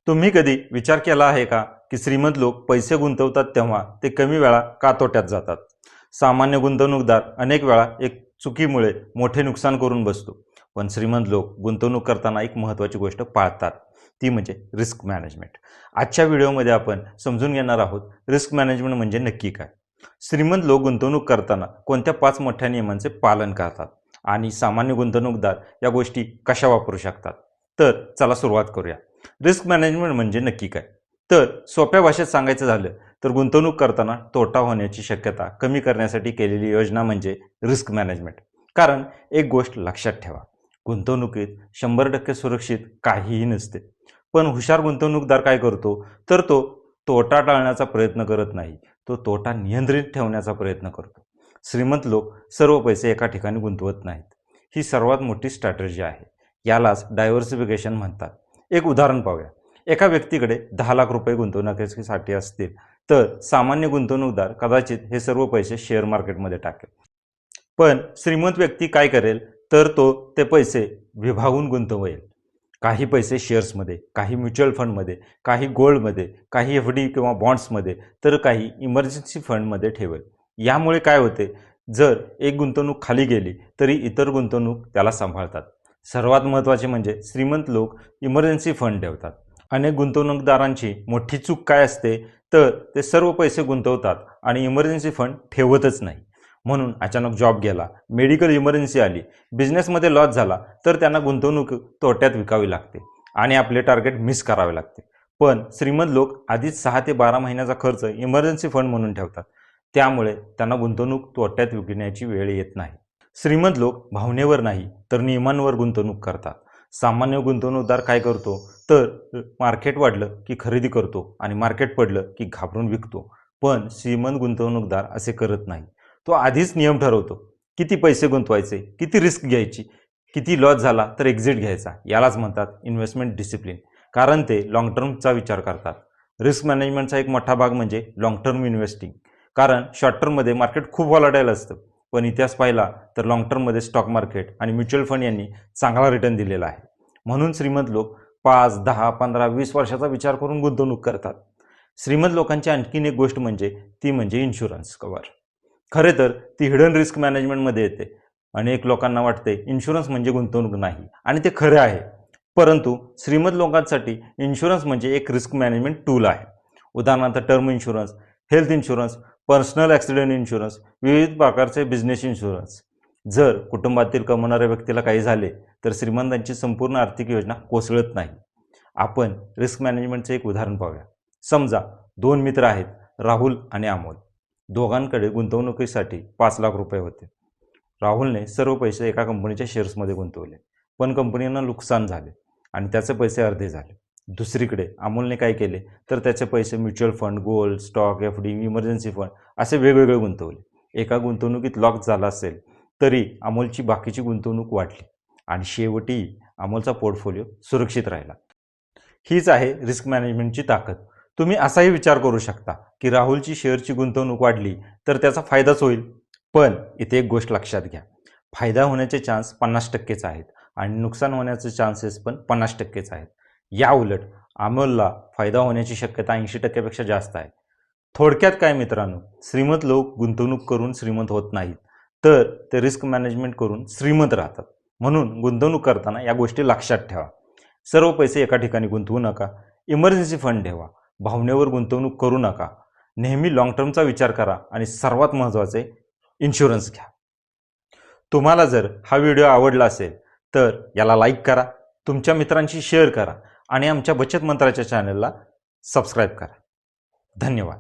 तुम्ही कधी विचार केला आहे का की श्रीमंत लोक पैसे गुंतवतात तेव्हा ते कमी वेळा का तोट्यात जातात? सामान्य गुंतवणूकदार अनेक वेळा एक चुकीमुळे मोठे नुकसान करून बसतो, पण श्रीमंत लोक गुंतवणूक करताना एक महत्त्वाची गोष्ट पाळतात, ती म्हणजे रिस्क मॅनेजमेंट. आजच्या व्हिडिओमध्ये आपण समजून घेणार आहोत रिस्क मॅनेजमेंट म्हणजे नक्की काय. श्रीमंत लोक गुंतवणूक करताना कोणत्या 5 मोठ्या नियमांचे पालन करतात आणि सामान्य गुंतवणूकदार या गोष्टी कशा वापरू शकतात. तर चला सुरुवात करूया. रिस्क मॅनेजमेंट म्हणजे नक्की काय? तर सोप्या भाषेत सांगायचं झालं तर गुंतवणूक करताना तोटा होण्याची शक्यता कमी करण्यासाठी केलेली योजना म्हणजे रिस्क मॅनेजमेंट. कारण एक गोष्ट लक्षात ठेवा, गुंतवणुकीत 100% सुरक्षित काहीही नसते. पण हुशार गुंतवणूकदार काय करतो, तर तो तोटा टाळण्याचा प्रयत्न करत नाही, तो तोटा नियंत्रित ठेवण्याचा प्रयत्न करतो. श्रीमंत लोक सर्व पैसे एका ठिकाणी गुंतवत नाहीत. ही सर्वात मोठी स्ट्रॅटेजी आहे. यालाच डायव्हर्सिफिकेशन म्हणतात. एक उदाहरण पाहूया. एका व्यक्तीकडे 10 लाख रुपये गुंतवणुकीसाठी असतील तर सामान्य गुंतवणूकदार कदाचित हे सर्व पैसे शेअर मार्केटमध्ये टाकेल. पण श्रीमंत व्यक्ती काय करेल, तर तो ते पैसे विभागून गुंतवेल. काही पैसे शेअर्समध्ये, काही म्युच्युअल फंडमध्ये, काही गोल्डमध्ये, काही FD किंवा बॉन्ड्समध्ये, तर काही इमर्जन्सी फंडमध्ये ठेवेल. यामुळे काय होते, जर एक गुंतवणूक खाली गेली तरी इतर गुंतवणूक त्याला सांभाळतात. सर्वात महत्त्वाचे म्हणजे श्रीमंत लोक इमर्जन्सी फंड ठेवतात. अनेक गुंतवणूकदारांची मोठी चूक काय असते, तर ते सर्व पैसे गुंतवतात आणि इमर्जन्सी फंड ठेवतच नाही. म्हणून अचानक जॉब गेला, मेडिकल इमर्जन्सी आली, बिझनेसमध्ये लॉस झाला तर त्यांना गुंतवणूक तोट्यात विकावी लागते आणि आपले टार्गेट मिस करावे लागते. पण श्रीमंत लोक आधीच 6 ते 12 महिन्याचा खर्च इमर्जन्सी फंड म्हणून ठेवतात. त्यामुळे त्यांना गुंतवणूक तोट्यात विकण्याची वेळ येत नाही. श्रीमंत लोक भावनेवर नाही तर नियमांवर गुंतवणूक करतात. सामान्य गुंतवणूकदार काय करतो, तर मार्केट वाढलं की खरेदी करतो आणि मार्केट पडलं की घाबरून विकतो. पण श्रीमंत गुंतवणूकदार असे करत नाही. तो आधीच नियम ठरवतो, किती पैसे गुंतवायचे, किती रिस्क घ्यायची, किती लॉस झाला तर एक्झिट घ्यायचा. यालाच म्हणतात इन्व्हेस्टमेंट डिसिप्लिन. कारण ते लॉंग टर्मचा विचार करतात. रिस्क मॅनेजमेंटचा एक मोठा भाग म्हणजे लॉंग टर्म इन्व्हेस्टिंग. कारण शॉर्ट टर्ममध्ये मार्केट खूप व्हॉलटाईल असतं, पण इतिहास पाहिला तर लॉंग टर्ममध्ये स्टॉक मार्केट आणि म्युच्युअल फंड यांनी चांगला रिटर्न दिलेला आहे. म्हणून श्रीमंत लोक 5, 10, 15, 20 वर्षाचा विचार करून गुंतवणूक करतात. श्रीमंत लोकांची आणखीन एक गोष्ट म्हणजे ती म्हणजे इन्शुरन्स कव्हर. खरे तर ती हिडन रिस्क मॅनेजमेंटमध्ये येते. अनेक लोकांना वाटते इन्शुरन्स म्हणजे गुंतवणूक नाही, आणि ते खरे आहे. परंतु श्रीमंत लोकांसाठी इन्शुरन्स म्हणजे एक रिस्क मॅनेजमेंट टूल आहे. उदाहरणार्थ term insurance, health insurance, personal accident insurance, विविध प्रकारचे बिझनेस इन्शुरन्स. जर कुटुंबातील कमवणाऱ्या व्यक्तीला काही झाले तर श्रीमंतांची संपूर्ण आर्थिक योजना कोसळत नाही. आपण रिस्क मॅनेजमेंटचे एक उदाहरण पाहूया. समजा 2 मित्र आहेत, राहुल आणि अमोल. दोघांकडे गुंतवणुकीसाठी 5 लाख रुपये होते. राहुलने सर्व पैसे एका कंपनीच्या शेअर्समध्ये गुंतवले, पण कंपनीला नुकसान झाले आणि त्याचे पैसे अर्धे झाले. दुसरीकडे अमोलने काय केले, तर त्याचे पैसे mutual fund, gold, stock, FD, emergency fund असे वेगवेगळे गुंतवले. एका गुंतवणुकीत लॉस झाला असेल तरी अमोलची बाकीची गुंतवणूक वाढली आणि शेवटी अमोलचा पोर्टफोलिओ सुरक्षित राहिला. हीच आहे रिस्क मॅनेजमेंटची ताकद. तुम्ही असाही विचार करू शकता की राहुलची शेअरची गुंतवणूक वाढली तर त्याचा फायदाच होईल. पण इथे एक गोष्ट लक्षात घ्या, फायदा होण्याचे चान्स 50%च आहेत आणि नुकसान होण्याचे चान्सेस पण 50%च आहेत. या उलट अमोलला फायदा होण्याची शक्यता 80%पेक्षा जास्त आहे. थोडक्यात काय मित्रांनो, श्रीमंत लोक गुंतवणूक करून श्रीमंत होत नाहीत, तर ते रिस्क मॅनेजमेंट करून श्रीमंत राहतात. म्हणून गुंतवणूक करताना या गोष्टी लक्षात ठेवा. सर्व पैसे एका ठिकाणी गुंतवू नका. इमर्जन्सी फंड ठेवा. भावनेवर गुंतवणूक करू नका. नेहमी लॉंग टर्मचा विचार करा आणि सर्वात महत्त्वाचे इन्शुरन्स घ्या. तुम्हाला जर हा व्हिडिओ आवडला असेल तर याला लाईक करा, तुमच्या मित्रांशी शेअर करा आणि आमच्या बचत मंत्राच्या चॅनलला सबस्क्राईब करा. धन्यवाद.